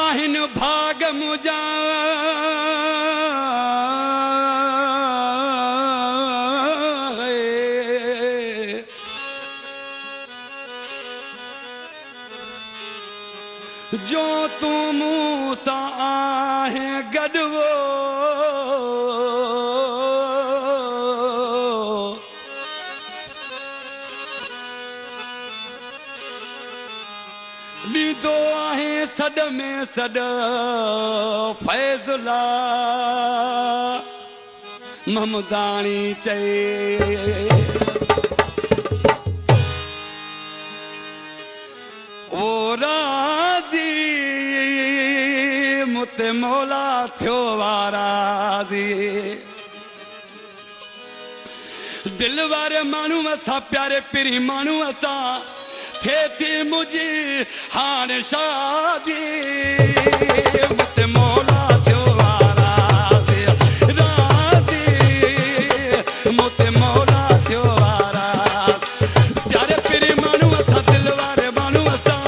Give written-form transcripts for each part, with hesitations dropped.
आहिन भाग मुझा जो तू मूसा आहे गडवो ॾींदो आहे सॾ में सॾ फैज़ला ममदाणी चए ओ राज़ी मुते मौला थियो वाराज़ी दिल वारे माण्हू असां प्यारे पिरी माण्हू असां थे थी मुझी हान शादी मुते मौला थियो वाराज़ी राज़ी मुते मौला थियो वाराज़ प्यारे पिरी माण्हू असां दिल वारे माण्हू असां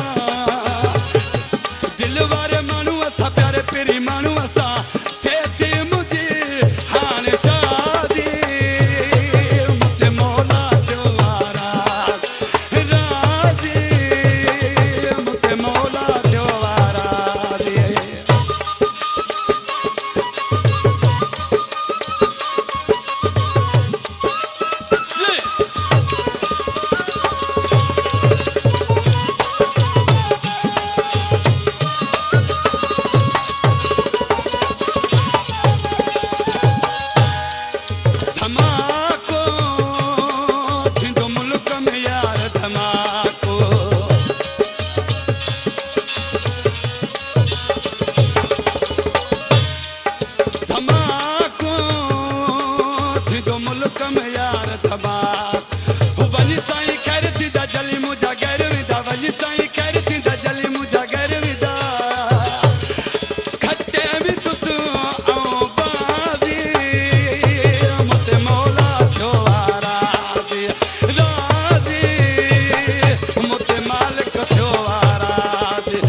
दिल वारे माण्हू असां प्यारे पिरी माण्हू असां थे थी मुझी हान शादी मुते मौला थियो वाराज़ मुते मौला थियो वाराज़ी धमाको थींदो मुल्क में यार धमाको धमाको थींदो मुल्क में यार धमाको वञी साईं ख़ैर थींदा जली मुंहिंजा गैर विदा वञी साईं ख़ैर थींदा जली मुंहिंजा गैर विदा खटे बि तुसि ऐं बाज़ी मुते मौला थियो वाराज़ी राज़ी मुते मालिक थियो वाराज़ी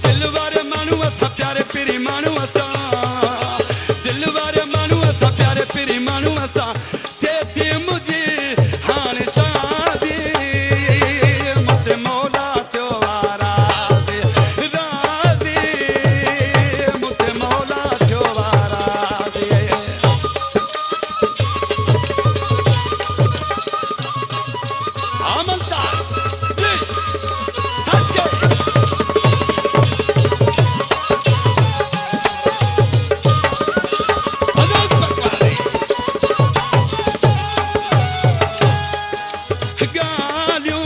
दिल वारे माण्हू असां प्यारे पिरी माण्हू असां दिल वारे माण्हू असां प्यारे पिरी माण्हू असां थे थी मुझी हान शादी मुते मौला थियो वाराज़ी राज़ी मुते मौला थियो वाराज़ी आमंता सच्चे अनंत बकवाली गालियूं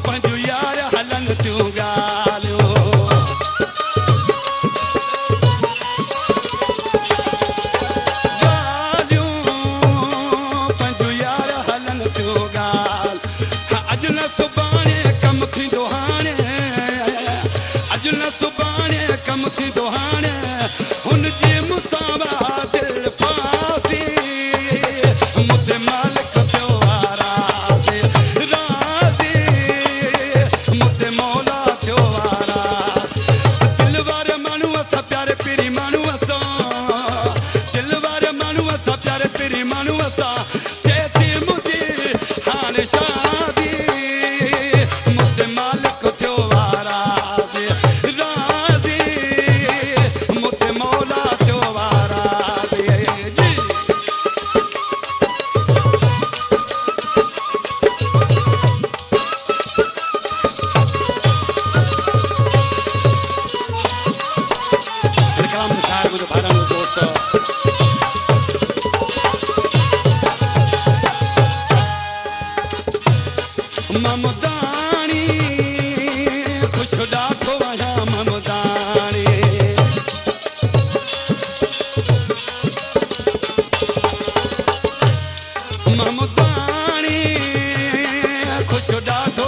पंहिंजूं यार हलनि थियूं ॻाल्हियूं ॻाल्हियूं पंहिंजूं यार हलनि थियूं ॻाल्हि अॼु न सुभाणे कमु थींदो हाणे अॼु न सुभाणे कमु थींदो हाणे हुनजी मुसावा दिल फासी मुते मालिक थियो वाराज़ी राज़ी मुते मौला थियो वाराज़ दिल वारे माण्हू असां प्यारे पिरी माण्हू असां दिल वारे माण्हू असां प्यारे पिरी माण्हू असां थे थी मुझी हान शादी मुते मालिक थियो वाराज़ी राज़ी मुते मौला थियो वाराज़ी जी कलाम के शायर मुझे भाड़ा में दोस्त ममदानी खुश डाठो आया ममदानी ममदानी खुश डाठो